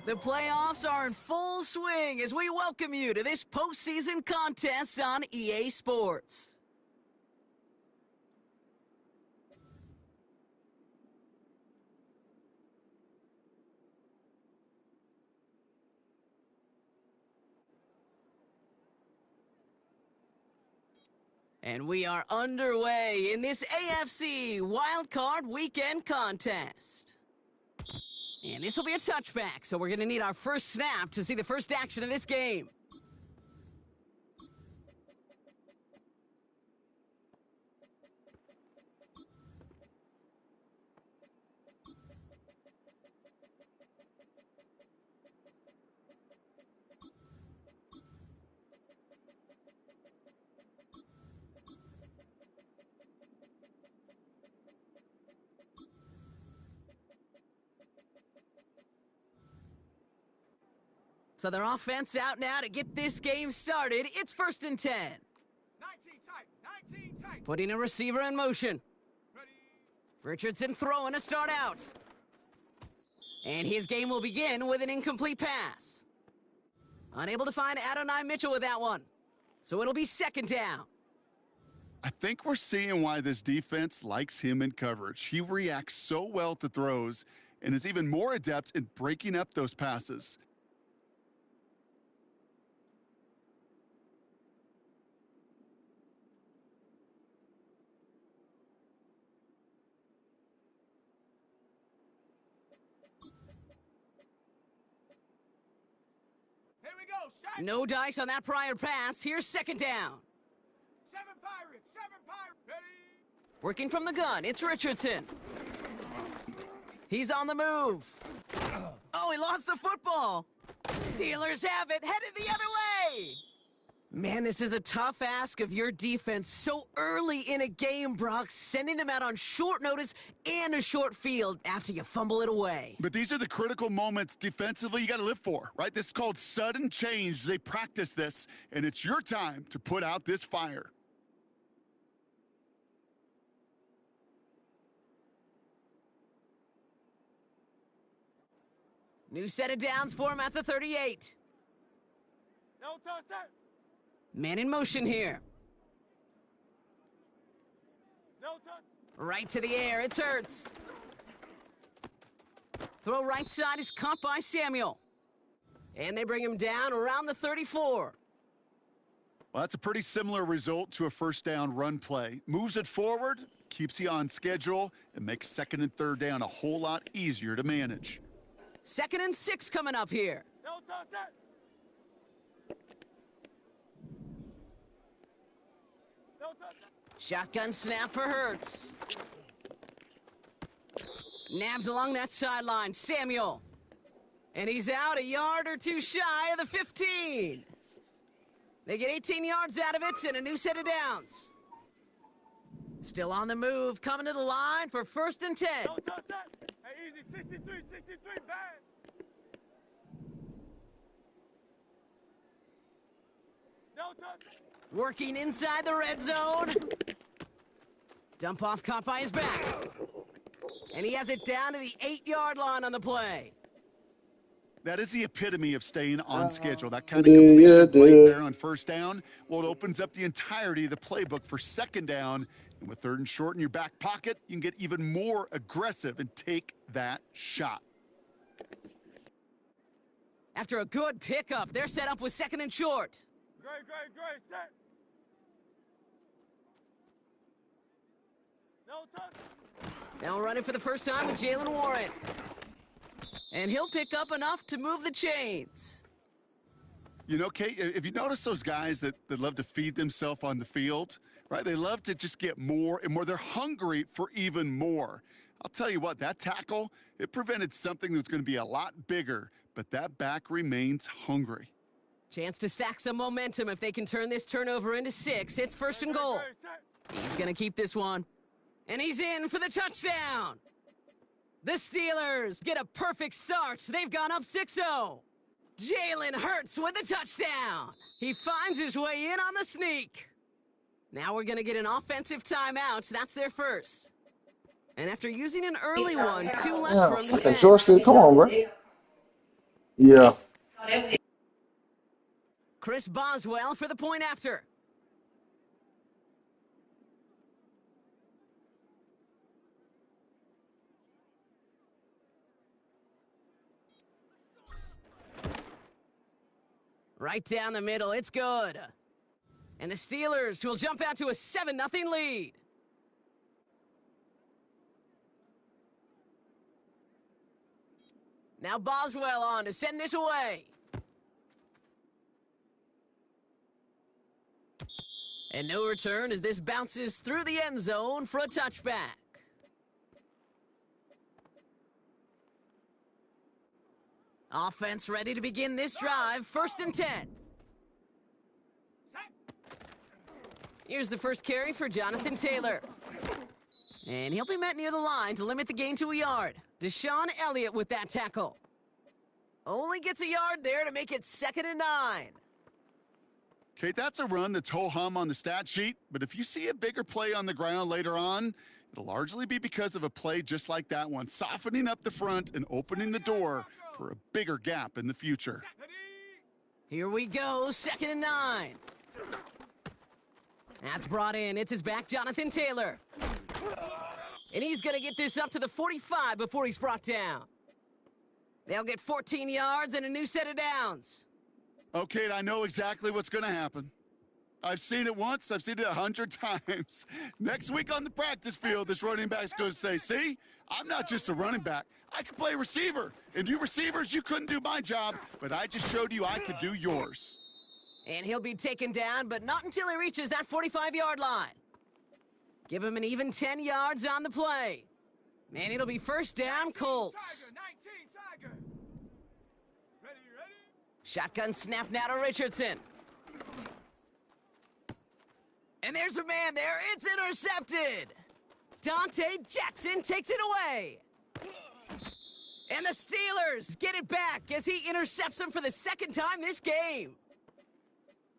The playoffs are in full swing as we welcome you to this postseason contest on EA Sports. And we are underway in this AFC Wildcard Weekend contest. And this will be a touchback, so we're going to need our first snap to see the first action of this game. So their offense out now to get this game started. It's 1st and 10. 19 tight. Putting a receiver in motion. Ready. Richardson throwing to start out. And his game will begin with an incomplete pass. Unable to find Adonai Mitchell with that one. So it'll be 2nd down. I think we're seeing why this defense likes him in coverage. He reacts so well to throws and is even more adept in breaking up those passes. Here we go. Shot. No dice on that prior pass. Here's 2nd down. 7 Pirates. Ready. Working from the gun, it's Richardson. He's on the move. Oh, he lost the football. Steelers have it, headed the other way. Man, this is a tough ask of your defense so early in a game, Brock, sending them out on short notice and a short field after you fumble it away. But these are the critical moments defensively you got to live for, right? This is called sudden change. They practice this, and it's your time to put out this fire. New set of downs for him at the 38. No touch that. Man in motion here. No touch. Right to the air, it's Hurts. Throw right side is caught by Samuel. And they bring him down around the 34. Well, that's a pretty similar result to a 1st down run play. Moves it forward, keeps you on schedule, and makes 2nd and 3rd down a whole lot easier to manage. 2nd and 6 coming up here. No touch that. No touch that. Shotgun snap for Hurts. Nabs along that sideline. Samuel. And he's out a yard or two shy of the 15. They get 18 yards out of it and a new set of downs. Still on the move, coming to the line for 1st and 10. No touch that. Hey, easy. 63, bad. No touch. Working inside the red zone. Dump off caught by his back. And he has it down to the 8-yard line on the play. That is the epitome of staying on schedule. That kind of completion play there on 1st down. Well, it opens up the entirety of the playbook for 2nd down. And with 3rd and short in your back pocket, you can get even more aggressive and take that shot. After a good pickup, they're set up with 2nd and short. Great. Set. No touch. Now running for the first time with Jalen Warren. And he'll pick up enough to move the chains. You know, Kate, if you notice those guys that love to feed themselves on the field, right? They love to just get more and more. They're hungry for even more. I'll tell you what, that tackle, it prevented something that's going to be a lot bigger, but that back remains hungry. Chance to stack some momentum if they can turn this turnover into 6. It's 1st and goal. He's going to keep this one. And he's in for the touchdown. The Steelers get a perfect start. They've gone up 6-0. Jalen Hurts with the touchdown. He finds his way in on the sneak. Now we're going to get an offensive timeout. That's their first. And after using an early one, 2 left from the Fucking joystick. Come on, bro. Yeah. Chris Boswell for the point after. Right down the middle, it's good. And the Steelers will jump out to a 7-0 lead. Now Boswell on to send this away. And no return as this bounces through the end zone for a touchback. Offense ready to begin this drive, 1st and 10. Here's the first carry for Jonathan Taylor. And he'll be met near the line to limit the gain to a yard. Deshaun Elliott with that tackle. Only gets a yard there to make it 2nd and 9. Kate, that's a run that's ho-hum on the stat sheet, but if you see a bigger play on the ground later on, it'll largely be because of a play just like that one, softening up the front and opening the door for a bigger gap in the future. Here we go, 2nd and 9. That's brought in. It's his back, Jonathan Taylor. And he's going to get this up to the 45 before he's brought down. They'll get 14 yards and a new set of downs. Okay, I know exactly what's going to happen. I've seen it once. I've seen it 100 times. Next week on the practice field, this running back's going to say, see, I'm not just a running back. I can play receiver. And you receivers, you couldn't do my job, but I just showed you I could do yours. And he'll be taken down, but not until he reaches that 45-yard line. Give him an even 10 yards on the play. And it'll be 1st down, Colts. Tiger, 19, Tiger. Ready? Shotgun snap now to Richardson. And there's a man there. It's intercepted. Dante Jackson takes it away. And the Steelers get it back as he intercepts him for the 2nd time this game.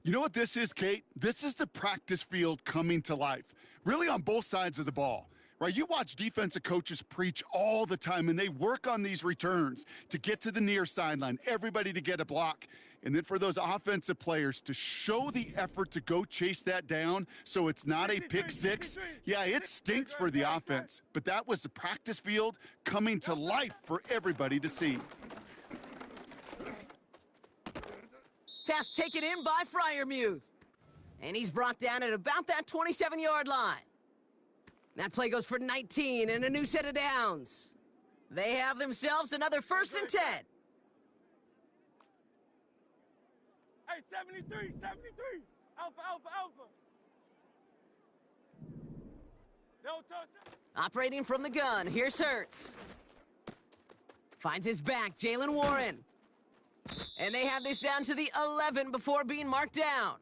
You know what this is, Kate? This is the practice field coming to life, really on both sides of the ball. Right, you watch defensive coaches preach all the time, and they work on these returns to get to the near sideline, everybody to get a block. And then for those offensive players to show the effort to go chase that down so it's not a pick six. Yeah, it stinks for the offense, but that was the practice field coming to life for everybody to see. Pass taken in by Freiermuth. And he's brought down at about that 27-yard line. That play goes for 19 and a new set of downs. They have themselves another 1st and 10. Hey, 73. Alpha. No touch. Operating from the gun, here's Hurts. Finds his back, Jalen Warren. And they have this down to the 11 before being marked down.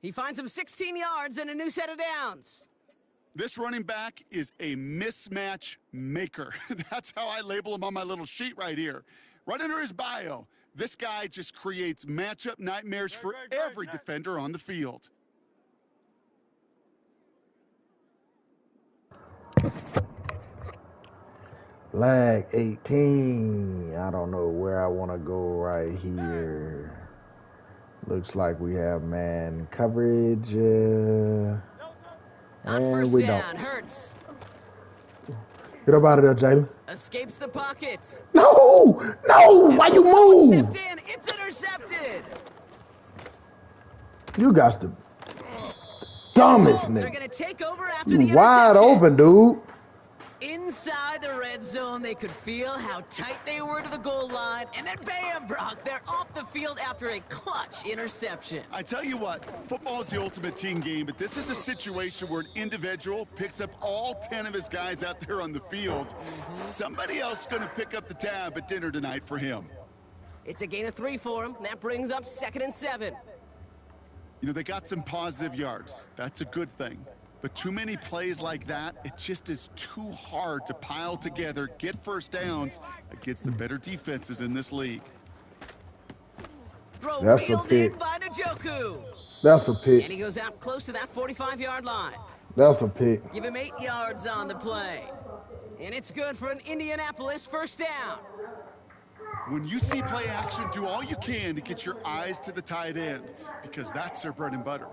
He finds him 16 yards and a new set of downs. This running back is a mismatch maker. That's how I label him on my little sheet right here. Right under his bio, this guy just creates matchup nightmares for every defender on the field. Flag 18. I don't know where I want to go right here. Looks like we have man coverage. On And 1st we down, don't. Hurts Get up out of there, Jalen. escapes the pocket. No! Why you Someone move? stepped in. It's intercepted. You got the dumbest Colts are nigga. going to take over after the You interception. wide open, dude. Inside the red zone, they could feel how tight they were to the goal line. And then bam, Brock, they're off the field after a clutch interception. I tell you what, football is the ultimate team game, but this is a situation where an individual picks up all 10 of his guys out there on the field. Somebody else is going to pick up the tab at dinner tonight for him. It's a gain of 3 for him. That brings up 2nd and 7. You know, they got some positive yards. That's a good thing. But too many plays like that, it just is too hard to pile together, get 1st downs against the better defenses in this league. Throw That's a reeled pick. in by Njoku. That's a pick. And he goes out close to that 45-yard line. That's a pick. Give him 8 yards on the play. And it's good for an Indianapolis 1st down. When you see play action, do all you can to get your eyes to the tight end because that's their bread and butter.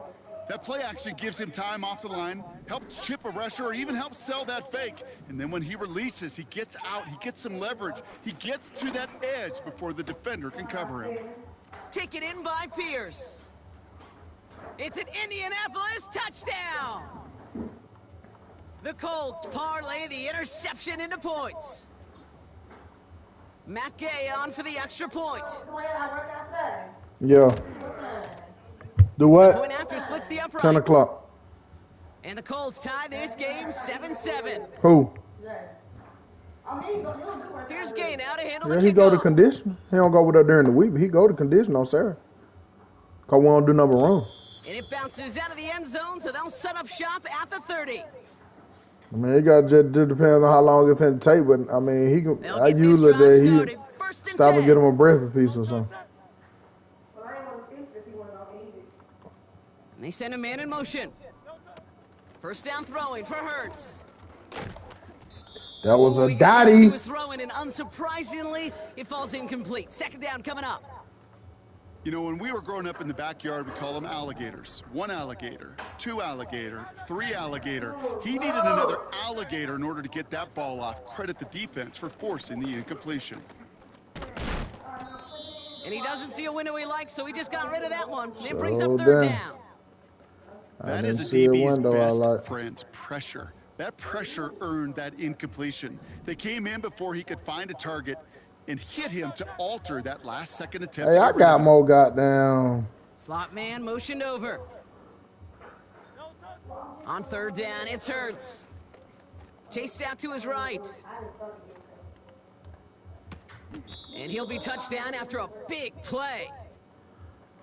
That play action gives him time off the line, helps chip a rusher, or even helps sell that fake. And then when he releases, he gets out, he gets some leverage. He gets to that edge before the defender can cover him. Taken in by Pierce. It's an Indianapolis touchdown. The Colts parlay the interception into points. Matt Gay on for the extra point. Yeah. Do what? Point after splits the uprights. 10 o'clock. And the Colts tie this game 7-7. Who? Here's Gay now to handle Yeah, the he go to kickoff. condition. He don't go with her during the week, but he go to condition on Saturday. Cause we don't do number wrong. And it bounces out of the end zone, so they'll set up shop at the 30. I mean, it got just depends on how long it's going to take, but I mean, he can. They'll I get this usually drive he started. First and stop 10. and get him a breakfast piece or something. And they send a man in motion. First down throwing for Hurts. That was Ooh, a he got loose. He dotty. was throwing, and unsurprisingly, it falls incomplete. Second down coming up. You know, when we were growing up in the backyard, we call them alligators. 1 alligator, 2 alligator, 3 alligator. He needed another alligator in order to get that ball off. Credit the defense for forcing the incompletion. And he doesn't see a window he likes, so he just got rid of that one. And it brings Oh, up third damn. down. That I is a didn't see a DB's window I best like. friend, pressure. That pressure earned that incompletion. They came in before he could find a target and hit him to alter that last second attempt. Hey, to I get rid got of it. more goddamn. Slot man motioned over. On third down, it's Hurts. Chased out to his right. And he'll be touched down after a big play.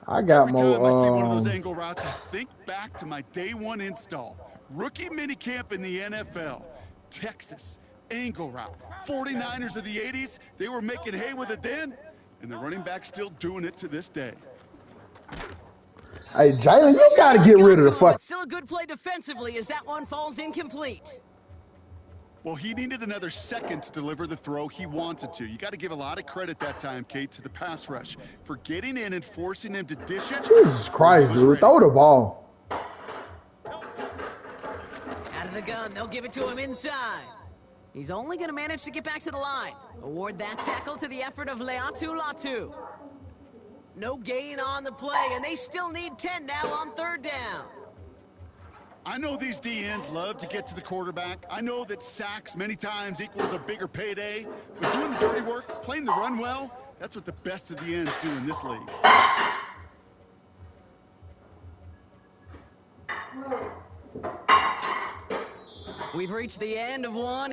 I got Every time I see one of those more. angle routes, I think back to my day 1 install. Rookie minicamp in the NFL. Texas, angle route. 49ers of the 80s, they were making hay with it then, and the running back's still doing it to this day. Hey, Jalen, you got to get rid of the fuck. But still a good play defensively as that one falls incomplete. Well, he needed another second to deliver the throw he wanted to. You got to give a lot of credit that time, Kate, to the pass rush for getting in and forcing him to dish it. Jesus Christ, dude. ready. Throw the ball. Out of the gun, they'll give it to him inside. He's only going to manage to get back to the line. Award that tackle to the effort of Leatu Latu. No gain on the play, and they still need 10 now on third down. I know these DNs love to get to the quarterback. I know that sacks many times equals a bigger payday, but doing the dirty work, playing the run well, that's what the best of the ends do in this league. We've reached the end of one.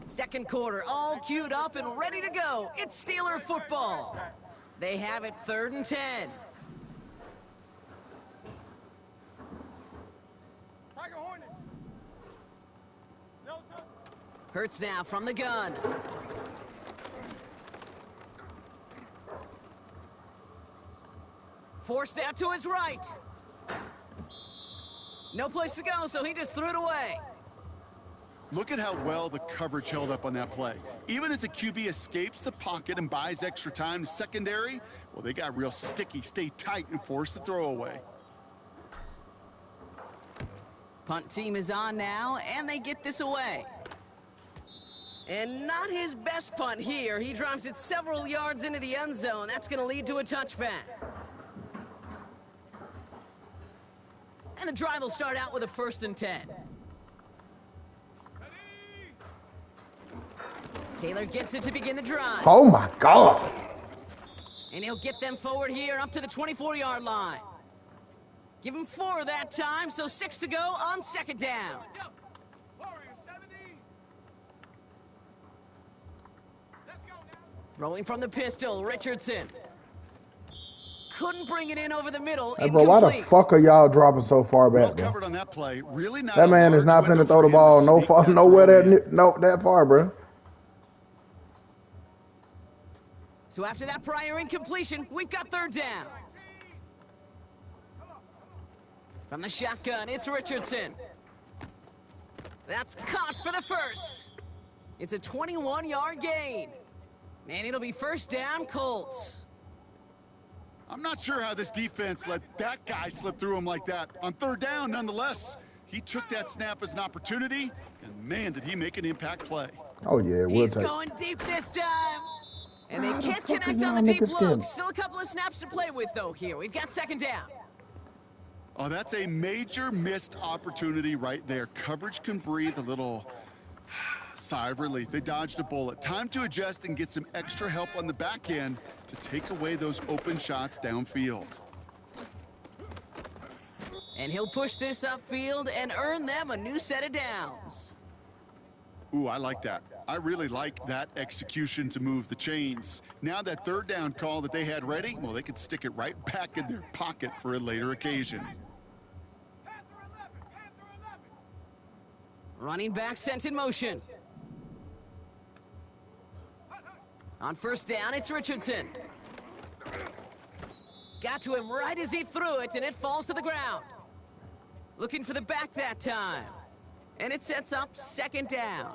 Second quarter, all queued up and ready to go. It's Steeler football. They have it 3rd and 10. Tiger Hornet. No touch. Hurts now from the gun. Forced out to his right. No place to go, so he just threw it away. Look at how well the coverage held up on that play. Even as the QB escapes the pocket and buys extra time to secondary, well, they got real sticky, stay tight, and force the throw away. Punt team is on now, and they get this away. And not his best punt here. He drives it several yards into the end zone. That's going to lead to a touchback. And the drive will start out with a 1st and 10. Taylor gets it to begin the drive. Oh, my God. And he'll get them forward here up to the 24-yard line. Give him 4 that time, so 6 to go on 2nd down. Warriors 70. Let's go now. Throwing from the pistol, Richardson. Couldn't bring it in over the middle. Hey, bro, why the Incomplete. fuck are y'all dropping so far Well back, bro? covered on that play. Really not. That a man is large not window finna throw for the him ball to no sneak far, that nowhere throw in. that far, bro. So after that prior incompletion, we've got third down. From the shotgun, it's Richardson. That's caught for the first. It's a 21-yard gain. And it'll be first down, Colts. I'm not sure how this defense let that guy slip through him like that. On third down, nonetheless, he took that snap as an opportunity, and man, did he make an impact play. Oh, yeah, we'll He's take it. going deep this time. And they How the can't fuck connect are on the y'all deep niggas look. getting- Still a couple of snaps to play with, though, here. We've got second down. Oh, that's a major missed opportunity right there. Coverage can breathe a little sigh of relief. They dodged a bullet. Time to adjust and get some extra help on the back end to take away those open shots downfield. And he'll push this upfield and earn them a new set of downs. Ooh, I like that. I really like that execution to move the chains. Now that third down call that they had ready, well, they could stick it right back in their pocket for a later occasion. Running back sent in motion. On first down, it's Richardson. Got to him right as he threw it, and it falls to the ground. Looking for the back that time. And it sets up second down.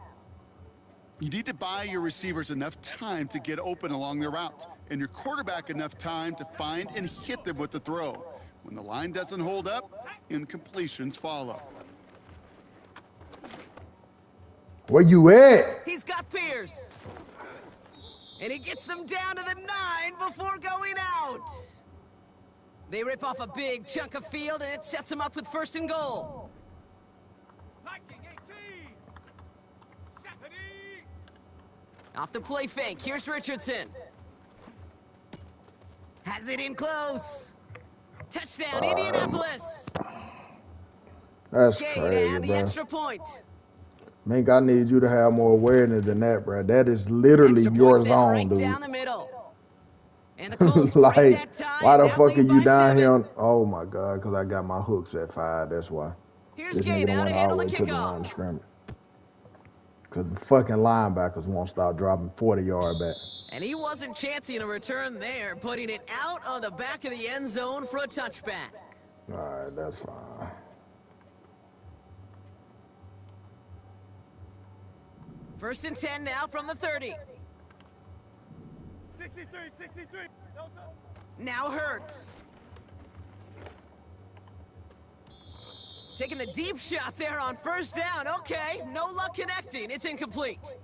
You need to buy your receivers enough time to get open along their route, and your quarterback enough time to find and hit them with the throw. When the line doesn't hold up, incompletions follow. Where you at? He's got Pierce. And he gets them down to the 9 before going out. They rip off a big chunk of field, and it sets them up with first and goal. Off the play fake, here's Richardson. Has it in close. Touchdown, Indianapolis. That's Gay to crazy, add the bro. extra point. Mink, I need you to have more awareness than that, bro. That is literally Extra your points in zone, right dude. down the middle. And the Colts break Like, that tie. why the now fuck are lead you by down 7. here? Oh my god, because I got my hooks at 5. That's why. Here's This Gay nigga now went to all handle the the way to the line kickoff. of scrimmage. Because the fucking linebackers won't stop dropping 40-yard back. And he wasn't chancing a return there, putting it out on the back of the end zone for a touchback. All right, that's fine. First and 10 now from the 30. 63, 63. No touch. Now Hurts. Taking the deep shot there on first down. Okay, no luck connecting. It's incomplete.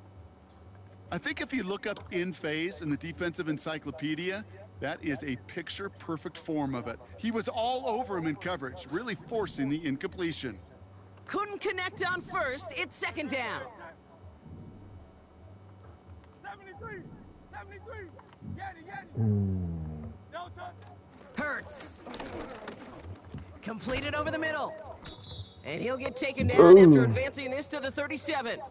I think if you look up in phase in the defensive encyclopedia, that is a picture-perfect form of it. He was all over him in coverage, really forcing the incompletion. Couldn't connect on first. It's second down. 73, 73. Yeti. No touch. Hurts. Completed over the middle. And he'll get taken down after advancing this to the 37.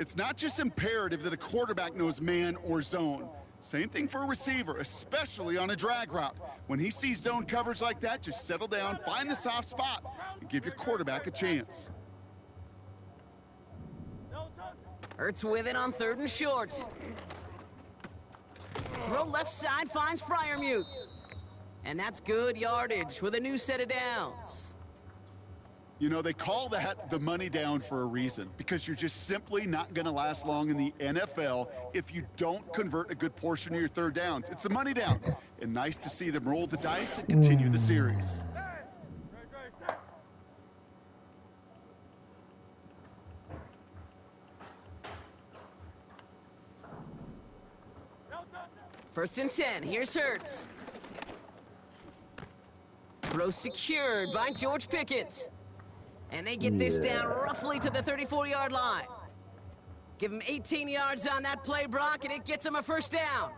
It's not just imperative that a quarterback knows man or zone. Same thing for a receiver, especially on a drag route. When he sees zone coverage like that, just settle down, find the soft spot, and give your quarterback a chance. No touch. Hurts with it on third and short. Throw left side finds Freiermuth. And that's good yardage with a new set of downs. You know, they call that the money down for a reason, because you're just simply not going to last long in the NFL if you don't convert a good portion of your third downs. It's the money down. And nice to see them roll the dice and continue the series. Great, set. No touch. First and 10, here's Hurts. Throw secured by George Pickens. And they get this down roughly to the 34-yard line. Give him 18 yards on that play, Brock, and it gets him a first down.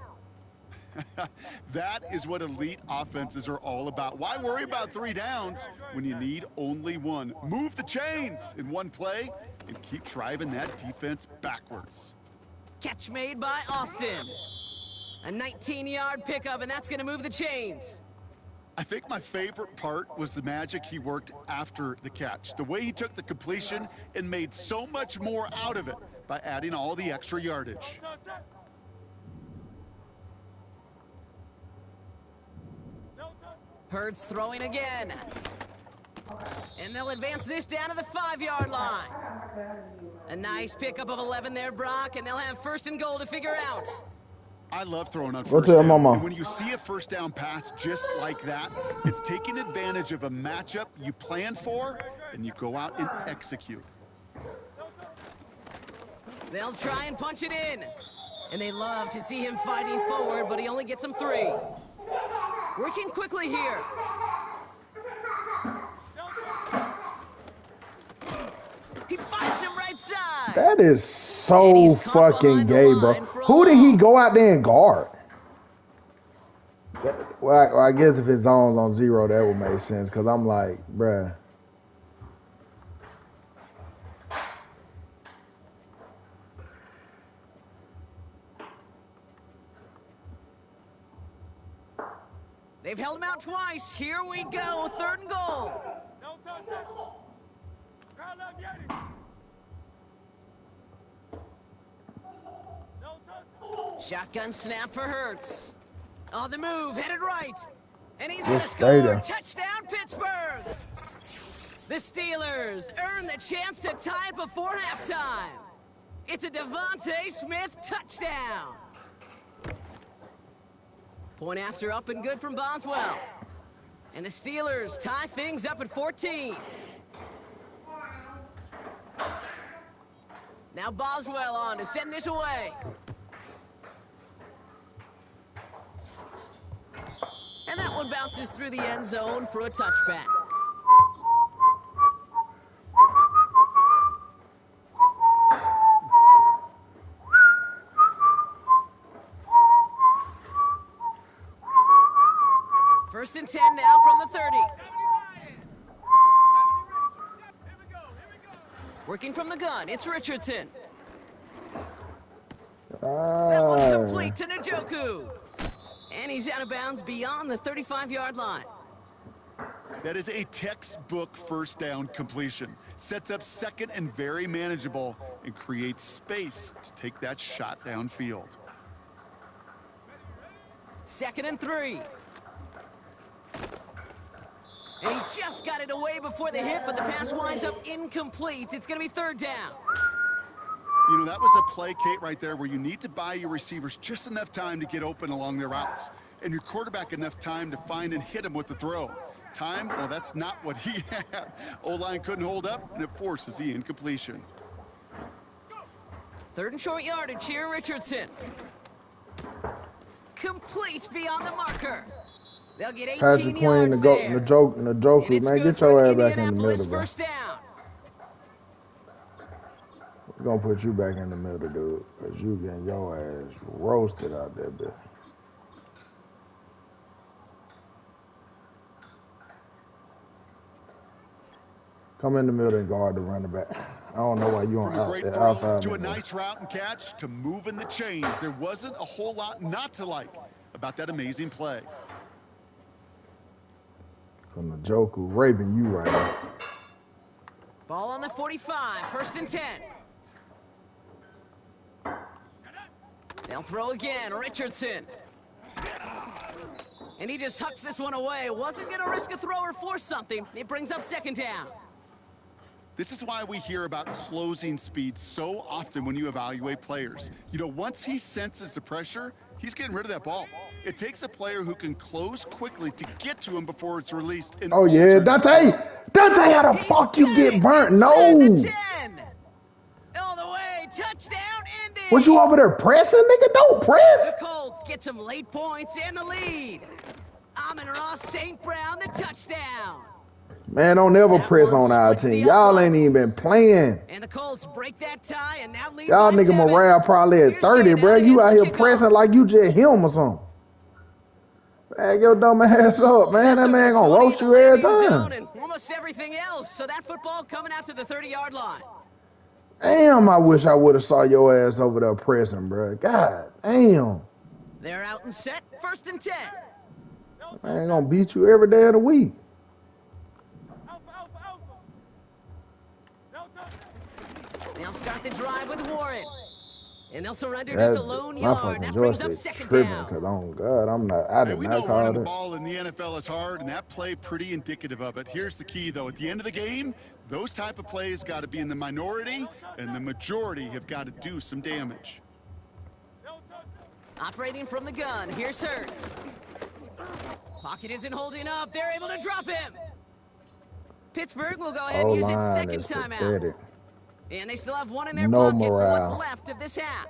That is what elite offenses are all about. Why worry about 3 downs when you need only 1? Move the chains in one play and keep driving that defense backwards. Catch made by Austin. A 19-yard pickup, and that's going to move the chains. I think my favorite part was the magic he worked after the catch. The way he took the completion and made so much more out of it by adding all the extra yardage. Touch, set. Hurts throwing again. And they'll advance this down to the 5-yard line. A nice pickup of 11 there, Brock, and they'll have first and goal to figure out. I love throwing on Go first tell down. Mama. And when you see a first down pass just like that, it's taking advantage of a matchup you plan for, and you go out and execute. They'll try and punch it in. And they love to see him fighting forward, but he only gets them 3. Working quickly here. He finds him right side. That is And so he's caught fucking behind the gay, bro. line for a Who did he loss. go out there and guard? Well, I guess if his zone's on 0, that would make sense. Because I'm like, bruh. They've held him out twice. Here we go. 3rd and goal. No touch it. Crowd left, Yeti. No touch. Shotgun snap for Hurts. On the move, headed right. And he's Just gonna stay score. there. Touchdown, Pittsburgh. The Steelers earn the chance to tie it before halftime. It's a Devontae Smith touchdown. Point after up and good from Boswell. And the Steelers tie things up at 14. Now Boswell on to send this away. And that one bounces through the end zone for a touchback. First and 10 now from the 30. Working from the gun, it's Richardson. That one complete to Njoku. And he's out of bounds beyond the 35-yard line. That is a textbook first down completion. Sets up second and very manageable and creates space to take that shot downfield. 2nd and 3. And he just got it away before the hit, but the pass winds up incomplete. It's going to be 3rd down. You know, that was a play, Kate, right there where you need to buy your receivers just enough time to get open along their routes and your quarterback enough time to find and hit him with the throw. Time, well, that's not what he had. O-line couldn't hold up, and it forces the incompletion. 3rd and short yardage here, Richardson. Complete beyond the marker. They'll get 18 Patrick Queen, yards there. the Joker, And it's man, good get for your an ass back in the Indianapolis middle, bro. first down. We're gonna put you back in the middle, dude, because you getting your ass roasted out there, bitch. Come in the middle and guard the running back. I don't know why you on From a great the throw outside. to a man. nice route and catch to moving the chains. There wasn't a whole lot not to like about that amazing play. From the Joker raping you right now. Ball on the 45, 1st and 10. They'll throw again, Richardson. And he just hucks this one away. Wasn't going to risk a throw or force something. It brings up 2nd down. This is why we hear about closing speed so often when you evaluate players. You know, once he senses the pressure, he's getting rid of that ball. It takes a player who can close quickly to get to him before it's released. And Oh yeah, Dante, how the He's fuck you got get it burnt? inside No. the 10. All the way, touchdown, Indy. Was you over there pressing, nigga? Don't press. The Colts get some late points and the lead. Amon-Ra St. Brown, the touchdown. Man, don't never That press one on our splits the team. Y'all ain't uprights. even been playing. And the Colts break that tie and now lead Y'all by nigga 7. morale probably at Here's 30, Gannon bro. You against out the here kickoff. pressing like you just him or something. Man, your dumb ass up, man. That man gonna roast you every time. And almost everything else. So that football coming out to the 30-yard line. Damn, I wish I would have saw your ass over there pressing, bro. God damn. They're out and set. 1st and 10. Man gonna beat you every day of the week. Alpha, alpha, alpha. No touch. They'll start the drive with Warren. And they'll surrender just a lone My yard. fucking That brings up joystick second tripping down. because, oh, God, I Hey, did we not know call running the that. ball in the NFL is hard, and that play pretty indicative of it. Here's the key, though. At the end of the game, those type of plays got to be in the minority, and the majority have got to do some damage. Operating from the gun, here's Hurts. Pocket isn't holding up. They're able to drop him. Pittsburgh will go ahead and use its O-line second is timeout. pathetic. And they still have one in their No pocket for what's morale. left of this half.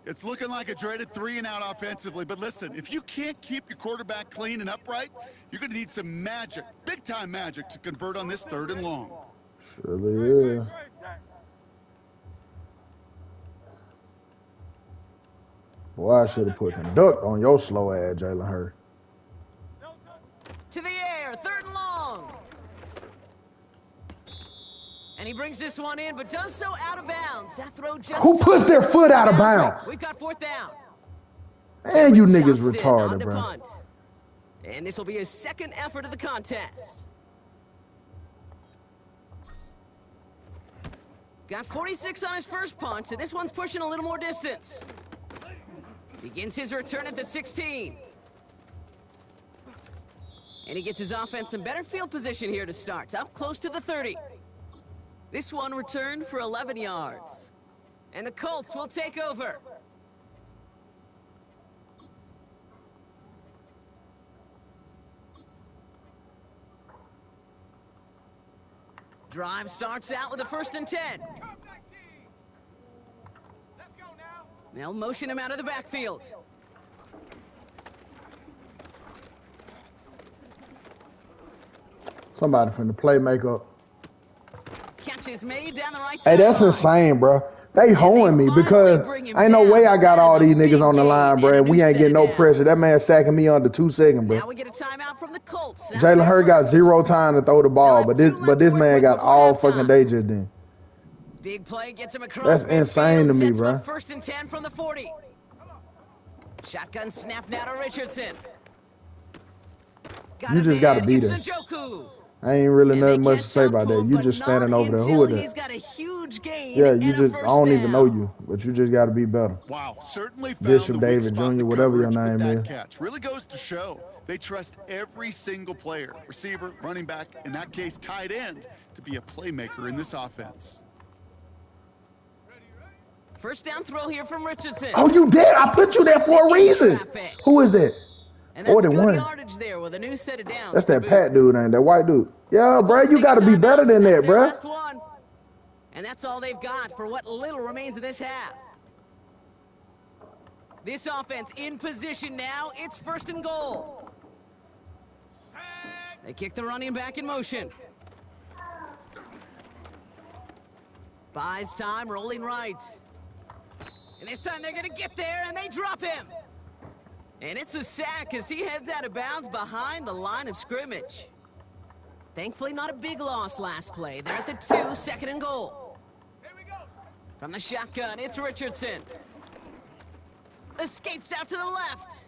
It's looking like a dreaded 3-and-out offensively, but listen, if you can't keep your quarterback clean and upright, you're going to need some magic, big-time magic, to convert on this 3rd and long. Surely is. Boy, I should have put conduct on your slow ass, Jalen Hurts. To the air, 3rd and long. And he brings this one in, but does so out of bounds. That throw just Who puts their foot out of bounds. bounds? We've got 4th down. And you niggas Johnston on retarded, to bro. punt. And this will be his second effort of the contest. Got 46 on his first punch, and this one's pushing a little more distance. Begins his return at the 16. And he gets his offense in better field position here to start. Up close to the 30. This one returned for 11 yards. And the Colts will take over. Drive starts out with a 1st and 10. They'll motion him out of the backfield. Somebody from the play makeup. Catch is made down the right Hey, side. that's insane, bro. They hoeing me because ain't no way I got all these niggas on the line, bro. We ain't getting no pressure. That man sacking me under 2 seconds, Now bro. we get a timeout from the Colts. Jalen Hurts got 0 time to throw the ball, but this man got all fucking day just then. Big play gets him across. That's insane to me, sets him bro. up 1st and 10 from the 40. Shotgun snap now to Richardson. You just gotta beat him. Njoku. I ain't really And nothing they much to catch say up about to that. him, You but just standing not over there. until Who is He's that? got a huge gain. Yeah, and you a just, I first don't even know down. you, but you just got to be better. Wow, certainly found Bishop the weak David spot in Jr., the whatever your coverage with name that is. catch. Really goes to show they trust every single player, receiver, running back, in that case, tight end, to be a playmaker in this offense. First down throw here from Richardson. Oh, you did? I put you there for a reason. Who is that? And that's good 41. yardage there with a new set of downs. That's to that boot. Pat dude, ain't that white dude? Yeah, bro, you got to be better than That's that, their bro. last one. And that's all they've got for what little remains of this half. This offense in position now. It's 1st and goal. They kick the running back in motion. Buys time, rolling right. And this time they're going to get there, and they drop him. And it's a sack as he heads out of bounds behind the line of scrimmage. Thankfully, not a big loss last play. They're at the 2, 2nd and goal. From the shotgun, it's Richardson. Escapes out to the left.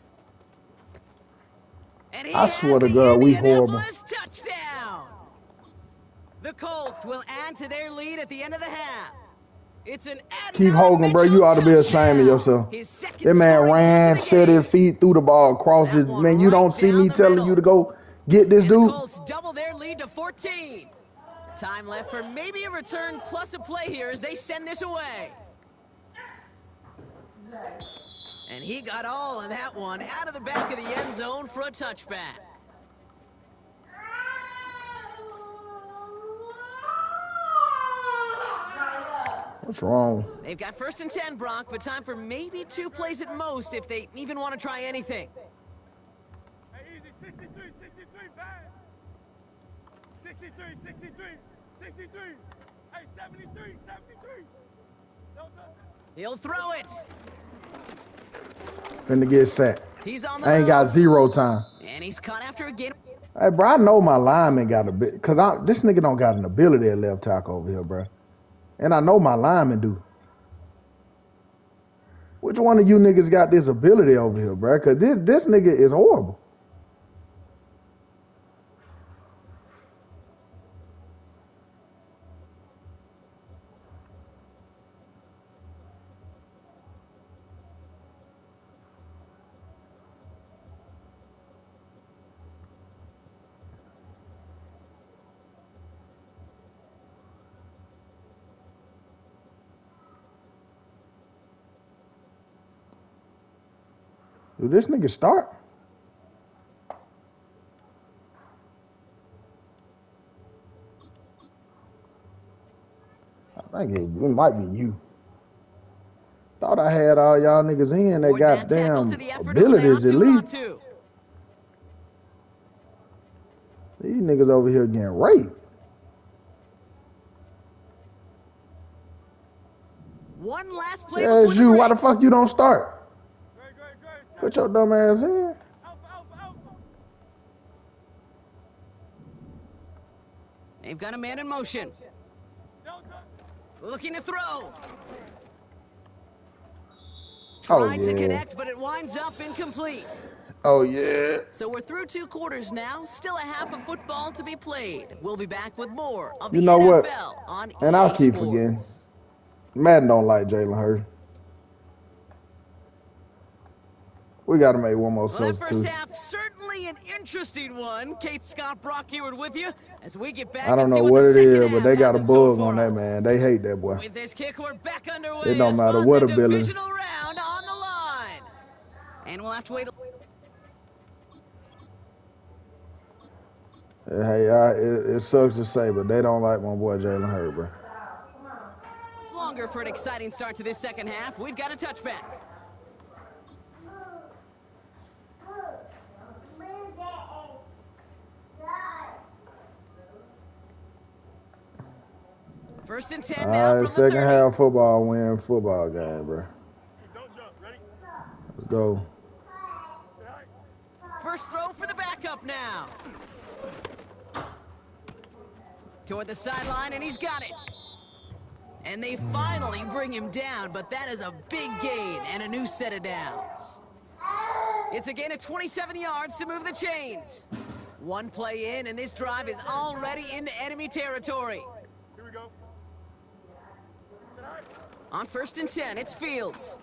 And he I has swear to the God, we horrible. Indianapolis touchdown. The Colts will add to their lead at the end of the half. It's an Keith Hogan, bro, you ought to be ashamed of yourself. That man ran, set his feet through the ball, crossed his. Man, you don't see me telling you to go get this And the dude. Colts double their lead to 14. Time left for maybe a return plus a play here as they send this away. And he got all of that one out of the back of the end zone for a touchback. What's wrong? They've got 1st and 10, Brock, but time for maybe 2 plays at most if they even want to try anything. Hey, easy, 63, 63, bang. 63, 63, 63. Hey, 73, 73. No, He'll throw it. Finna get sacked. He's on the I ain't got move. 0 time. And he's caught after a gain. Hey, bro, I know my lineman got a bit, because this nigga don't got an ability at left tackle over here, bro. And I know my lineman do. Which one of you niggas got this ability over here, bro? Because this nigga is horrible. Do this nigga start? I think it might be you. Thought I had all y'all niggas in that goddamn abilities at least. These niggas over here getting raped. One last play. Yeah, it's you. Why the fuck you don't start? Put your dumb ass in. They've got a man in motion. Looking to throw. Trying to connect, but it winds up incomplete. Oh, yeah. So we're through 2 quarters now. Still a half of football to be played. We'll be back with more of the you know NFL what? on And I'll keep Sports. forgetting. Madden don't like Jalen Hurts. We got to make one more Well, that first substitute. half, certainly an interesting one. Kate Scott Brock here with you as we get back I don't and know see what the it second is, but half they got a has in store bug for on that, us. man. They hate that boy. With this kick, we're back underway. It don't as matter fun, what the ability. divisional round on the line. And we'll have to wait. Hey, it sucks to say, but they don't like my boy Jalen Hurts, bro. It's longer for an exciting start to this second half. We've got a touchback. First and 10 now All from right, the 30. second half football win football game, bro. Don't jump. Ready? Let's go. First throw for the backup now. Toward the sideline, and he's got it. And they finally bring him down, but that is a big gain and a new set of downs. It's a gain of 27 yards to move the chains. One play in, and this drive is already into enemy territory. Here we go. On first and 10, it's Fields.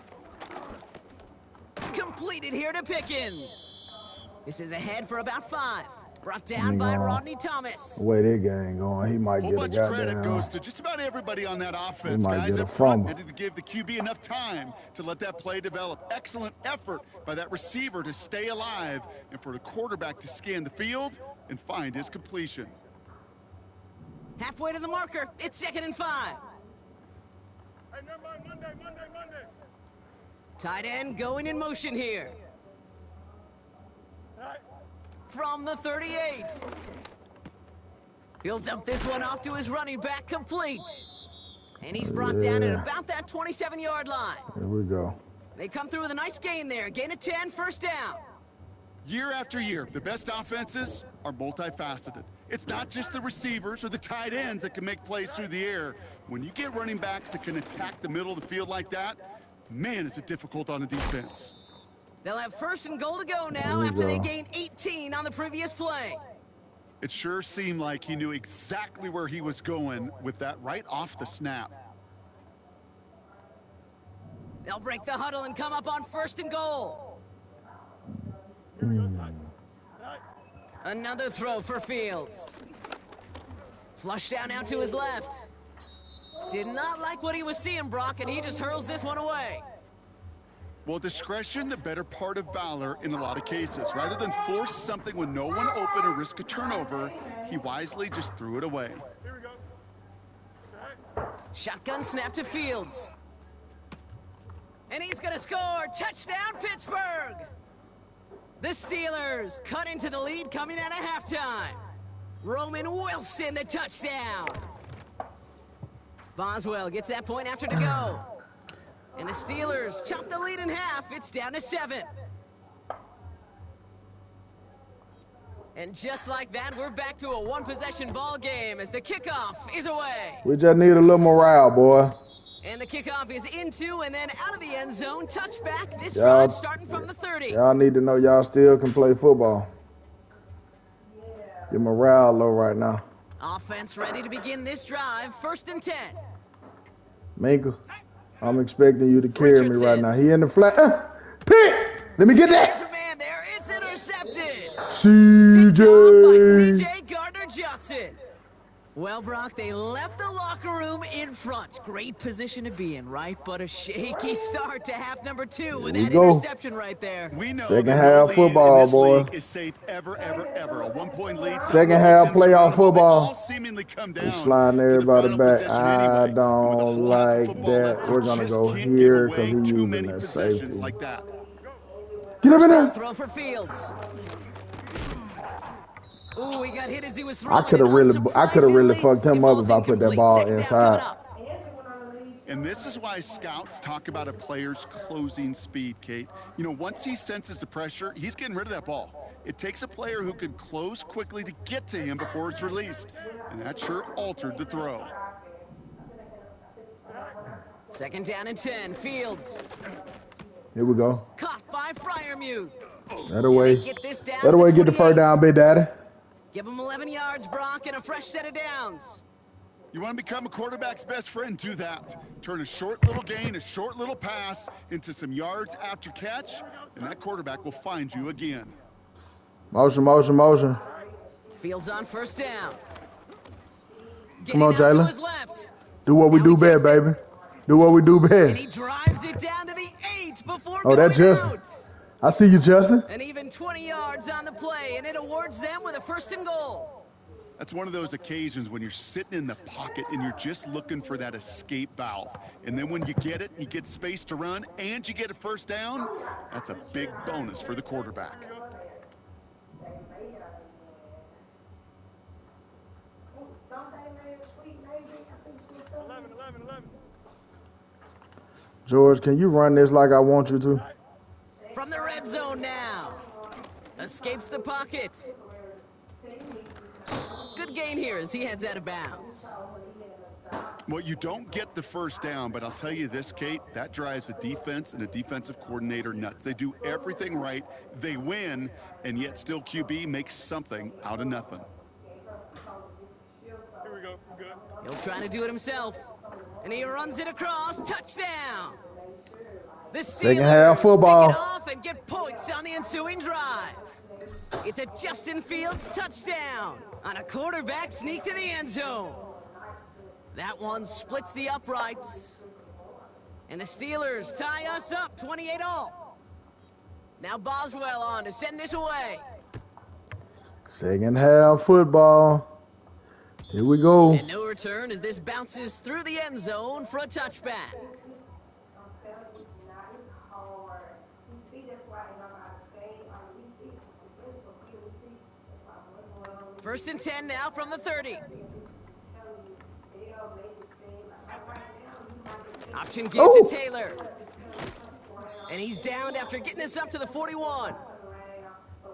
Completed here to Pickens. This is ahead for about 5. Brought down by Rodney Thomas. The way that game going, he might Whole get a bunch of credit goddamn. goes to just about everybody on that offense. might Guys get a up front fumble. needed to give the QB enough time to let that play develop. Excellent effort by that receiver to stay alive and for the quarterback to scan the field and find his completion. Halfway to the marker, it's 2nd and 5. Hey, never mind. Monday. Tight end going in motion here. All right. From the 38. He'll dump this one off to his running back, complete. And he's brought down at about that 27-yard line. Here we go. They come through with a nice gain there. Gain of 10, first down. Year after year, the best offenses are multifaceted. It's not just the receivers or the tight ends that can make plays through the air. When you get running backs that can attack the middle of the field like that, man, is it difficult on a defense. They'll have first and goal to go now There we after they go. gain 18 on the previous play. It sure seemed like he knew exactly where he was going with that right off the snap. They'll break the huddle and come up on first and goal. Another throw for Fields. Flush down out to his left. Did not like what he was seeing, Brock, and he just hurls this one away. Well, discretion, the better part of valor in a lot of cases. Rather than force something when no one open or risk a turnover, he wisely just threw it away. Here we go. Shotgun snap to Fields. And he's going to score. Touchdown, Pittsburgh. The Steelers cut into the lead coming out of halftime. Roman Wilson, the touchdown. Boswell gets that point after to go. And the Steelers chop the lead in half. It's down to 7. And just like that, we're back to a one-possession ball game as the kickoff is away. We just need a little morale, boy. And the kickoff is into and then out of the end zone. Touchback. This Y'all- drive starting from the 30. Y'all need to know y'all still can play football. Your morale low right now. Offense ready to begin this drive. First and 10. Minka, I'm expecting you to carry me right Richardson. now. He in the flat. Pick! Let me get There's that! a man there. It's intercepted. Picked off by CJ! C.J. Gardner-Johnson. Well, Brock, they left the locker room in front. Great position to be in, right? But a shaky start to half number 2 with that interception right there. We know Second that half no football, lead in this boy. league is safe ever, ever, ever. A 1-point lead. Second half playoff football. All seemingly come We down sliding to the everybody final back. possession I anyway. And with a don't whole half of like football that. left, We're you gonna just go can't here give because away he's too using many that possessions safety. like that. Get up in First down there. throw for Fields. Ooh, he got hit as he was I throwing. could have really fucked him up if I put that ball Second down inside. coming up. And this is why scouts talk about a player's closing speed, Kate. You know, once he senses the pressure, he's getting rid of that ball. It takes a player who can close quickly to get to him before it's released. And that sure altered the throw. Second down and 10. Fields. Here we go. Caught by Freiermuth. That'll way. Get this down That'll to way the get the first 28. down, big daddy. Give him 11 yards, Brock, and a fresh set of downs. You want to become a quarterback's best friend? Do that. Turn a short little gain, a short little pass into some yards after catch, and that quarterback will find you again. Motion, motion, motion. Fields on first down. Come on, Getting out to Jalen. his left. Do what we Now do he best, takes it. baby. Do what we do And he best. drives it down to the 8 before Oh, that's going Justin. out. I see you, Justin. And even 20 yards on the play, and it awards them with a first and goal. That's one of those occasions when you're sitting in the pocket and you're just looking for that escape valve. And then when you get it, you get space to run, and you get a first down, that's a big bonus for the quarterback. George, can you run this like I want you to? From the red zone now. Escapes the pocket. Good gain here as he heads out of bounds. Well, you don't get the first down, but I'll tell you this, Kate, that drives the defense and the defensive coordinator nuts. They do everything right, they win, and yet still QB makes something out of nothing. Here we go. Good. He'll try to do it himself. And he runs it across. Touchdown. The Second half Steelers football. pick it off and get points on the ensuing drive. It's a Justin Fields touchdown on a quarterback sneak to the end zone. That one splits the uprights. And the Steelers tie us up 28-all. Now Boswell on to send this away. Second half football. Here we go. And no return as this bounces through the end zone for a touchback. First and 10 now from the 30. Option give Oh. to Taylor. And he's downed after getting this up to the 41.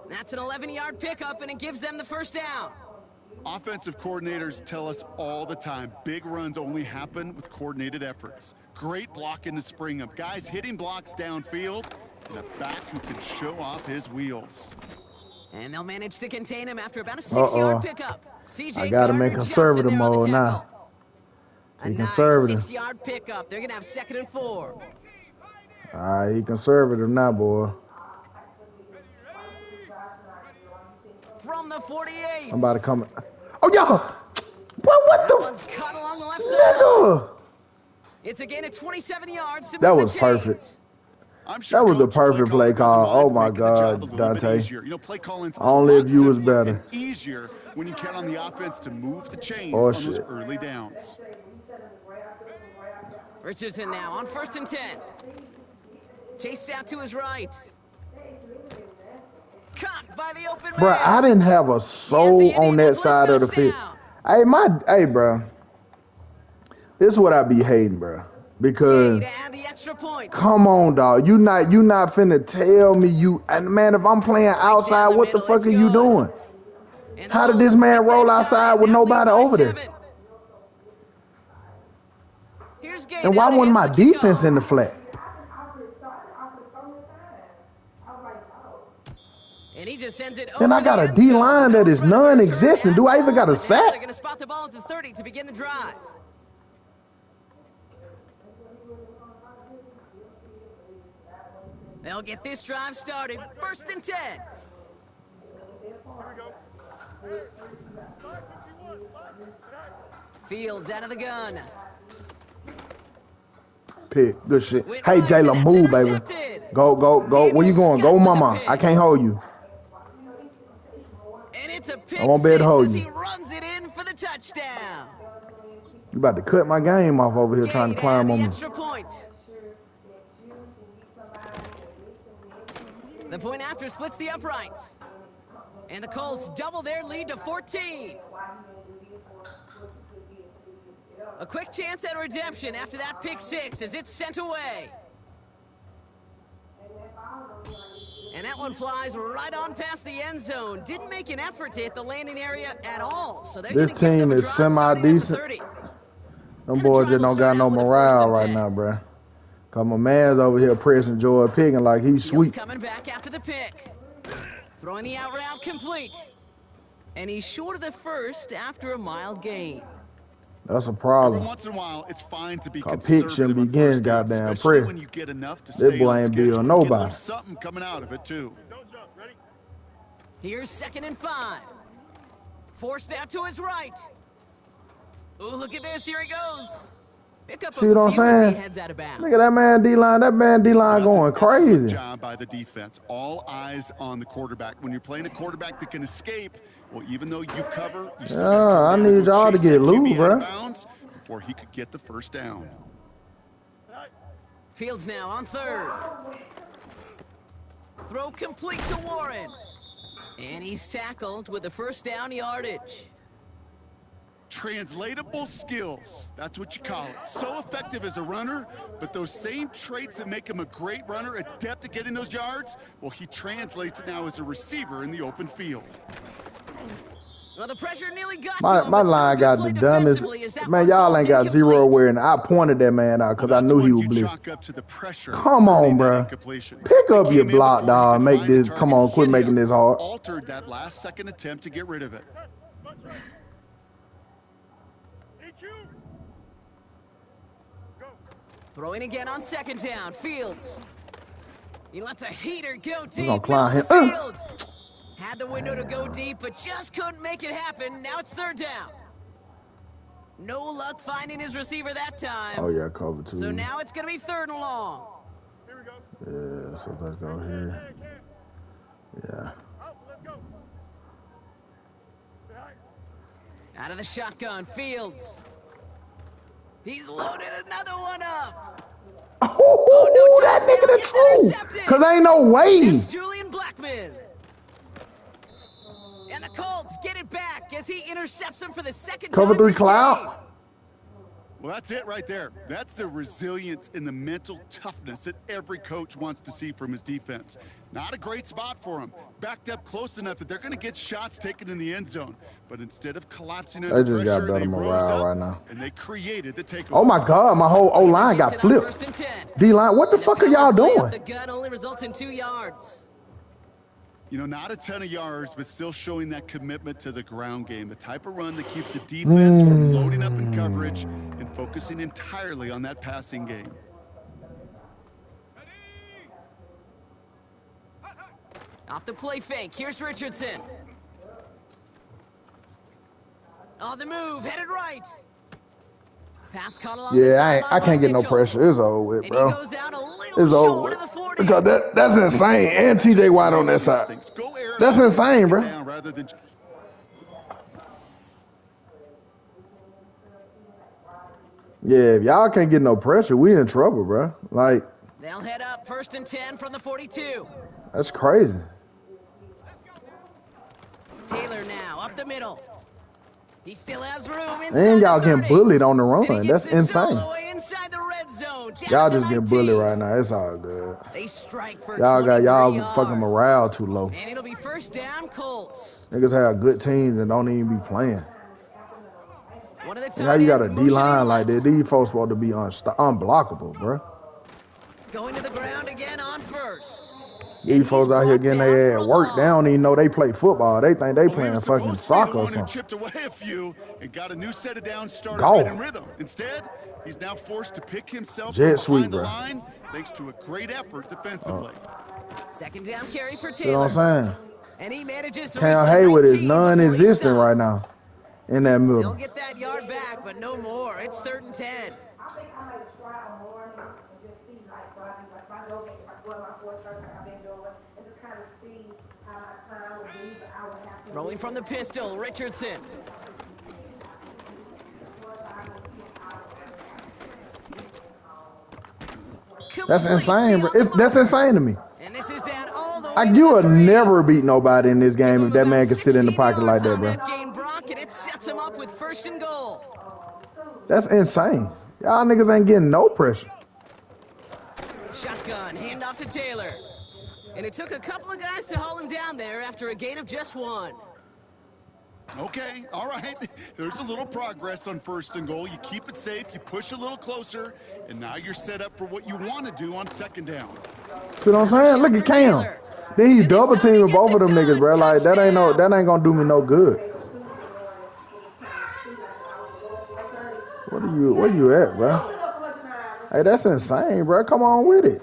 That's an 11-yard pickup, and it gives them the first down. Offensive coordinators tell us all the time, big runs only happen with coordinated efforts. Great blocking to spring up. Guys hitting blocks downfield, and a back who can show off his wheels. And they'll manage to contain him after about a 6-yard pickup. CJ I gotta make conservative mode now. A Be nice conservative. 6-yard pickup. They're going to have 2nd and 4. All right, he conservative now, boy. From the 48. I'm about to come. Oh, yeah. What That one's the? cut along the left side. Nigga. It's a gain of 27 yards to That move was the chains. perfect. I'm sure That was a Coach play perfect play caller doesn't call. Oh, mind my making the job God, a little bit Dante. easier. You know, play calling's Only a if lot you was simpler better. and easier when you count on the offense to move the chains Oh, on those shit. early downs. Richardson now on 1st and 10. Chased out to his right. Caught by the open Bro, man. I didn't have a soul on that side of the field. Hey, bro. This is what I be hating, bro. Because To add the extra point. come on, dog. You not finna tell me you. And man, if I'm playing outside, the what the middle, fuck it's are you good. doing? And How did those this man with roll that outside time with now nobody lead by over there? 7. Here's Gay And why down to wasn't my handle the kickoff. defense in the flat? And he just sends it Then over I got the a end zone. D-line that No is further return non-existent. Do I even got a at all. And now sack? They're going to spot the ball at the 30 to begin the drive. They'll get this drive started. 1st and 10. Here we go. 551. Fields out of the gun. Pick. Good shit. Whitlock, Hey, and Jayla, that's move, baby. intercepted. Go. Where you Daniel going? Scott Go, with the mama. pick. I can't hold you. And it's a pick I won't be able to six hold as you. he runs it in for the touchdown. You about to cut my game off over here trying to Gate climb and on the me. extra point. The point after splits the uprights. And the Colts double their lead to 14. A quick chance at redemption after that pick six as it's sent away. And that one flies right on past the end zone. Didn't make an effort to hit the landing area at all. So they're This going to give them team a is drive starting at the semi-decent. 30. Them And the boys drive just will don't start got no out with a morale 1st and right 10. now, bruh. Cause my man's over here pressing Joy Piggin like he's Fields sweet. coming back after the pick. Throwing the out route complete. And he's short of the first after a mild gain. That's a Every problem. once in a while, it's fine to be Cause conservative pick shouldn't on begin first down, goddamn especially press. when you get enough to This stay boy on ain't schedule build and get a little nobody. something coming out of it too. Don't jump. Ready? Here's 2nd and 5. Forced out to his right. Ooh, look at this. Here he goes. Pick up See what a I'm few as he saying? heads out of bounds. Look at that man D-line. That man D-line That's going an excellent crazy. job by the defense. All eyes on the quarterback. When you're playing a quarterback that can escape, well, even though you cover, you still gotta Yeah, I come down and need go y'all to chase get that loose, QB out of bruh. bounds before he could get the first down. Fields now on 3rd. Throw complete to Warren. And he's tackled with the first down yardage. Translatable skills. That's what you call it. So effective as a runner, but those same traits that make him a great runner, adept at getting those yards, well, he translates it now as a receiver in the open field. Well, the pressure nearly got to My him, but line still got good the play dumbest. defensively as that Man, one y'all falls ain't got zero incomplete. awareness. I pointed that man out because I That's knew one he was you blitzed. chalk up to the pressure. Come on, earning that bruh. incompletion. Pick They up your came in block, before he dog. could Make find the this. target, Come on, quit hit making him, this hard. altered that last second attempt to get rid of it. EQ. Go. Throwing again on 2nd down. Fields. He lets a heater go deep. gonna climb middle of him. the field. Had the window to go deep, but just couldn't make it happen. Now it's 3rd down. No luck finding his receiver that time. Oh yeah, cover two. So now it's going to be 3rd and long. Here we go. Yeah, so let's go here. Yeah. Out. Let's go. All right. Out of the shotgun, Fields. He's loaded another one up. Oh, no that touchdown. nigga the It's truth. intercepted. Cause ain't no way. It's Julian Blackman. And the Colts get it back as he intercepts him for the 2nd Cover time 3 this cloud. game. Well, that's it right there. That's the resilience and the mental toughness that every coach wants to see from his defense. Not a great spot for him. Backed up close enough that they're going to get shots taken in the end zone. But instead of collapsing They under just got pressure, better they rose morale up right now. and they created the takeaway. Oh my God, my whole O-line Gets got it on flipped. 1st and 10. D-line, what the And fuck are power y'all play up doing? The gun only results in 2 yards. You know, not a ton of yards, but still showing that commitment to the ground game. The type of run that keeps the defense from loading up in coverage and focusing entirely on that passing game. Off the play fake, here's Richardson. On the move, headed right. Pass caught along the Yeah, sideline I by can't get no Mitchell. pressure. It's over with, And he bro. goes out a little It's short over of the with. 40. Because that's insane. And TJ Watt on that side. Instincts. Go air it That's out on insane, 2nd bro. down rather than Yeah, if y'all can't get no pressure, we in trouble, bro. Like, They'll head up 1st and 10 from the 42. that's crazy. Taylor now up the middle. He still has room inside And y'all the getting 30. bullied on the And he run. gets That's this all insane. the way inside the red zone. Down Y'all at the just getting 19. bullied right now. It's all good. They strike for Y'all got 23 y'all yards. fucking morale too low. And it'll be 1st down, Colts. Niggas have good teams and don't even be playing. One of the And how you got a tight ends D-line like motioning that? left. These folks supposed to be unblockable, bro. Going to the ground again on 1st. These folks out here getting their ass work. They don't even know they play football. They think they Well, he playing was fucking supposed to be the soccer or one who something. chipped away a few and got a new set of downs started Golf. right in rhythm. Instead, he's now forced to pick himself Jet from sweep, behind the bro. line thanks to a great effort defensively. 2nd down carry for You know Taylor. what I'm saying? And he manages to Cam reach the Hayward is 19 before he non-existent stops. right now. in that They'll middle. get that yard back, but no more. It's 3rd and 10. I think I might try a morning and just see like what I know what my 4 shirts I've been doing and just kind of see how my time would be, but I would have to. Rolling from the pistol, Richardson. That's Completes insane, bro. beyond the That's marker. insane to me. And this is down all the way Like, to you the will 3. never beat nobody in this Give game him if that about man can sit in the 16 pocket like yards that, on bro. that gain, Brock, and it sets him up with 1st and goal. That's insane. Y'all niggas ain't getting no pressure. Shotgun, handoff to Taylor. And it took a couple of guys to haul him down there after a gain of just 1. Okay, all right. There's a little progress on 1st and goal. You keep it safe, you push a little closer, and now you're set up for what you want to do on 2nd down. See what I'm saying? Look at Cam. Then he double teaming both of them niggas, bro. Like, that ain't gonna do me no good. Where you at, bro? Hey, that's insane, bro. Come on with it.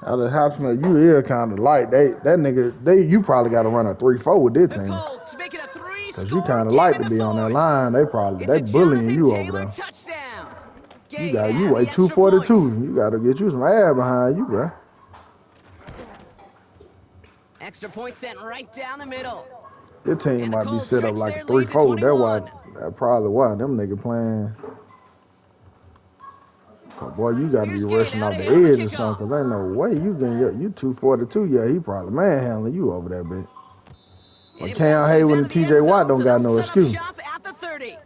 Out of Houseman, you is kind of light. You probably got to run a 3-4 with this The team. Colts make it a 3-score Cause you kind of game light in to the be on that 4th. line. They It's a bullying Jonathan you over Taylor there. touchdown. You Gain got and you the weigh extra 242. point. You got to get you some air behind you, bro. Extra point sent right down the middle. Your team And the might be Colts set up stretch like a their lead to 3-4. That's 21. probably why them niggas playing. But boy, you got to be Here's rushing Gate off out the ahead of edge the or kickoff. something. Cause ain't no way you getting you 242. Yeah, he probably manhandling you over there, bitch. And But it Cam bounces Hayward out and of the end T.J. Watt zone, don't so got they'll no set up excuse. shop at the 30.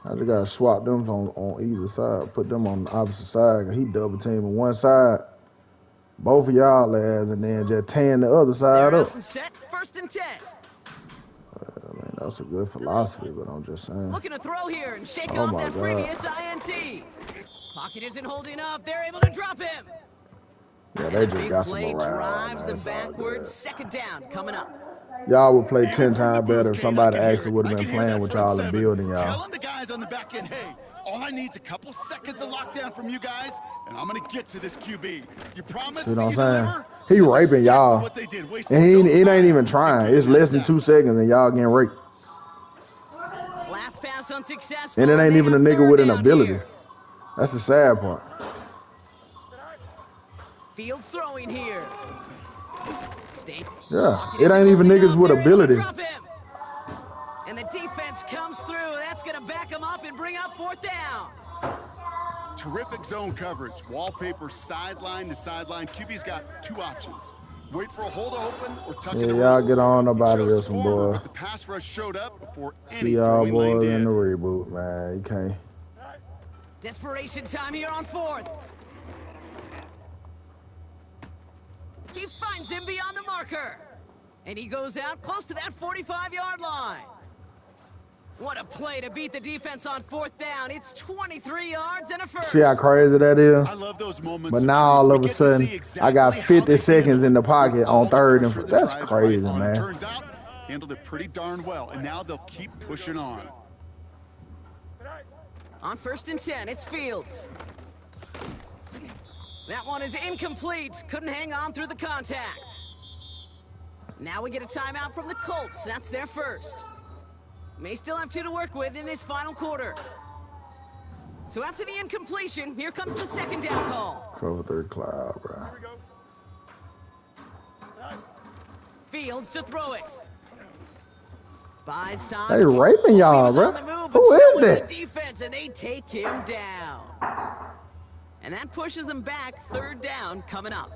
I just gotta swap them on either side, put them on the opposite side. Cause he double teaming one side, both of y'all ass, and then just tearing the other side They're up. out and set. 1st and 10. I mean, that's a good philosophy, but I'm just saying. Looking to throw here and shake Oh off my that God. previous INT. Pocket isn't holding up. They're able to drop him. Yeah, And they the just big got some play morale, drives man. them It's all backwards. good. 2nd down coming up. Y'all would play 10 And from the times better booth, if Kate, somebody I can actually hear it. would I have been can hear playing that with front y'all and 7 building y'all. telling the guys on the back end, hey, all I need is a couple seconds of lockdown from you guys, and I'm gonna get to this QB. You promise You know that what I'm you saying? deliver? He That's raping exactly y'all. what they did, wasting And no it ain't time even and trying. getting It's that less than sack. 2 seconds and y'all getting raped. Last pass unsuccessful. And it ain't they even a have nigga 3rd with an down ability. here. That's the sad part. Fields throwing here. State. Yeah, Pocket it isn't ain't even holding niggas up. with They're able to ability. drop him. And the defense comes through. That's going to back him up and bring up 4th down. Terrific zone coverage. Wallpaper sideline to sideline. QB's got 2 options. Wait for a hole to open or tuck Yeah, it away. y'all get on up He out of chose this one, forward, boy. but the pass rush showed up before See any y'all throwing lane boys in did. the reboot, man. You can't. Desperation time here on 4th. He finds him beyond the marker. And he goes out close to that 45-yard line. What a play to beat the defense on 4th down. It's 23 yards and a first. See how crazy that is? I love those moments. But of now truth. all We of a get to sudden, see I got exactly how 50 they seconds handle in the it pocket with on all the 3rd pressure and that that's drives crazy, right on. man. Turns out, handled it pretty darn well, and now they'll keep pushing on. On 1st and 10, it's Fields. That one is incomplete. Couldn't hang on through the contact. Now we get a timeout from the Colts. That's their first. May still have 2 to work with in this final quarter. So after the incompletion, here comes the 2nd down call. Cover 3 cloud, bro. Fields to throw it. Buys time. They raping y'all, was bro. on the move, but Who so is was that? the defense, and they take him down. And that pushes them back. 3rd down coming up.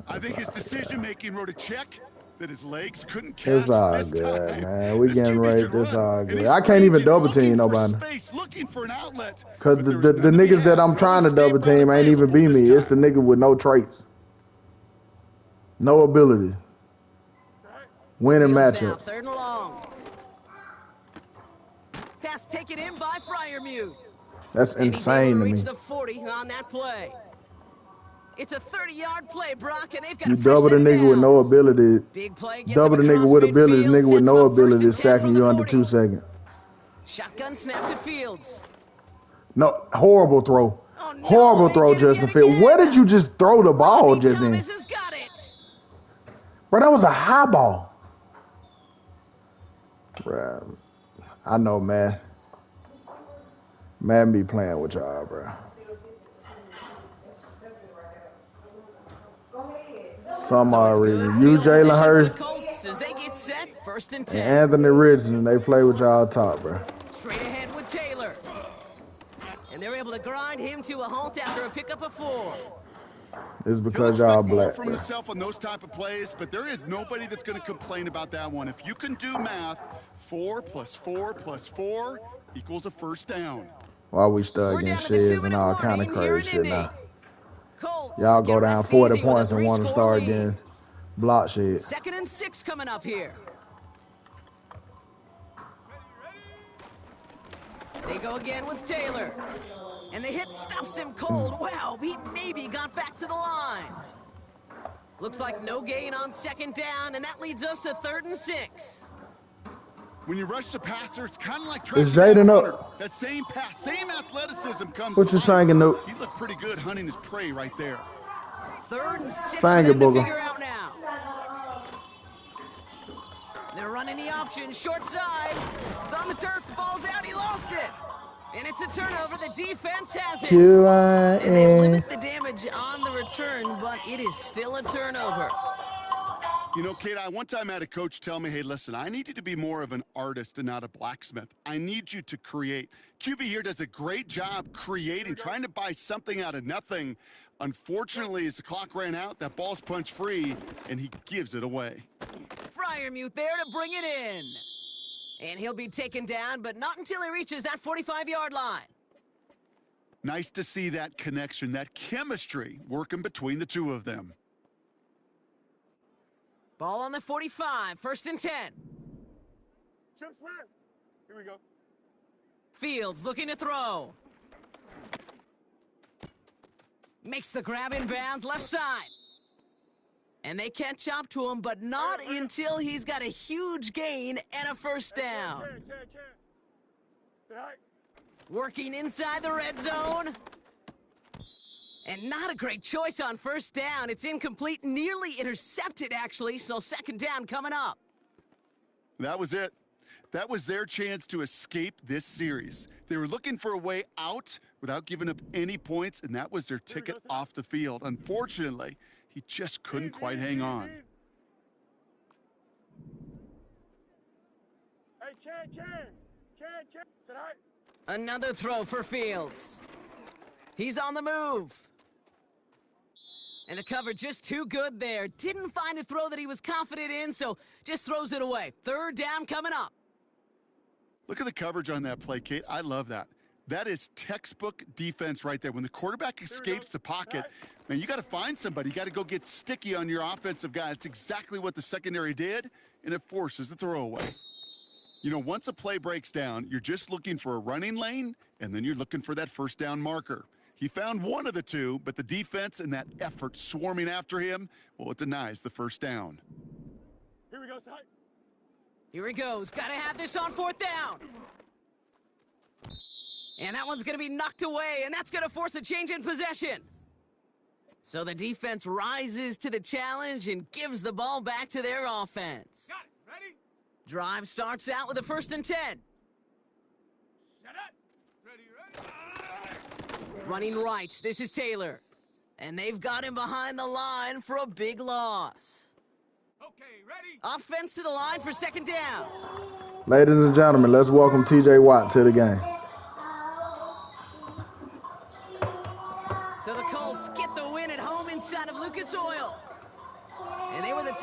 I think his decision-making wrote a check that his legs couldn't catch It's all this good, time. man. We This getting QB raped. can It's run, all and good. he's I can't even raging, double looking team for nobody. space, looking for an outlet, Cause but the, there the, was the none to be niggas that had. I'm No trying to double escape route team ain't even available beat me. this It's the time. nigga with no traits. No ability. Winning Fields now, matchup. 3rd and long. Pass taken in by Freiermuth. That's And he's able insane to to reach me. the 40 on that play. It's a 30-yard play, Brock, and they've got You a fresh double the set of nigga with no downs. ability. Big play gets Double him the nigga across with ability. The midfield, nigga with sets no him up first ability and is 10 sacking from you the under 40. 2 seconds. Shotgun snap to Fields. No, horrible throw. Oh, no, Horrible they throw, get him Justin yet Fields. Where again. did you just throw the ball Robbie just then? Thomas has got it. Bro, that was a high ball. Bro, I know, man. Man be playing with y'all, bro. Some So it's already. good You, field Jalen position for the Hurst, Colts as they get set, first and and 10. Anthony Richardson, they play with y'all top, bro. Straight ahead with Taylor. And they're able to grind him to a halt after a pickup of 4. It's He'll because y'all expect more black, from bro. himself on those type of plays, but there is nobody that's going to complain about that one. If you can do math, 4 + 4 + 4 equals a first down. While we start We're getting down to the sheds 2-minute and all kind of warning here crazy in shit Indy. now. Colts Y'all get go down rest 40 easy with a points and want to 3-score start lead. getting block shit. 2nd and 6 coming up here. They go again with Taylor. And the hit stuffs him cold. Wow, he maybe got back to the line. Looks like no gain on 2nd down, and that leads us to 3rd and 6. When you rush the passer, it's kind of like trying Is to get a Jaden runner. up? That same pass, same athleticism comes What to you life. singing, Nope? He looked pretty good hunting his prey right there. 3rd and 6 Sang for it, them to Booger. figure out now. They're running the option, short side. It's on the turf, the ball's out, he lost it. And it's a turnover, the defense has it. And they limit the damage on the return, but it is still a turnover. You know, Kate, I one time had a coach tell me, hey, listen, I need you to be more of an artist and not a blacksmith. I need you to create. QB here does a great job creating, trying to buy something out of nothing. Unfortunately, as the clock ran out, that ball's punch free, and he gives it away. Freiermuth there to bring it in. And he'll be taken down, but not until he reaches that 45-yard line. Nice to see that connection, that chemistry working between the two of them. Ball on the 45, 1st and 10. Chips left. Here we go. Fields looking to throw. Makes the grab in bounds, left side. And they catch up to him, but not until he's got a huge gain and a first down. Say hi. Working inside the red zone. And not a great choice on first down. It's incomplete, nearly intercepted, actually, so 2nd down coming up. That was it. That was their chance to escape this series. They were looking for a way out without giving up any points, and that was their ticket off the field. Unfortunately, he just couldn't quite hang on. Hey, Ken. Say hi. Another throw for Fields. He's on the move. And the cover just too good there. Didn't find a throw that he was confident in, so just throws it away. 3rd down coming up. Look at the coverage on that play, Kate. I love that. That is textbook defense right there. When the quarterback escapes the pocket, man, you got to find somebody. You got to go get sticky on your offensive guy. That's exactly what the secondary did, and it forces the throwaway. You know, once a play breaks down, you're just looking for a running lane, and then you're looking for that first down marker. He found one of the two, but the defense and that effort swarming after him, well, it denies the first down. Here we go. Say hi. Here he goes. Got to have this on 4th down. And that one's going to be knocked away, and that's going to force a change in possession. So the defense rises to the challenge and gives the ball back to their offense. Got it. Ready? Drive starts out with a 1st and 10. Set up. Ready. Running right, this is Taylor. And they've got him behind the line for a big loss. Okay, ready? Offense to the line for 2nd down. Ladies and gentlemen, let's welcome TJ Watt to the game. So the Colts get the win at home inside of Lucas Oil. And they were the top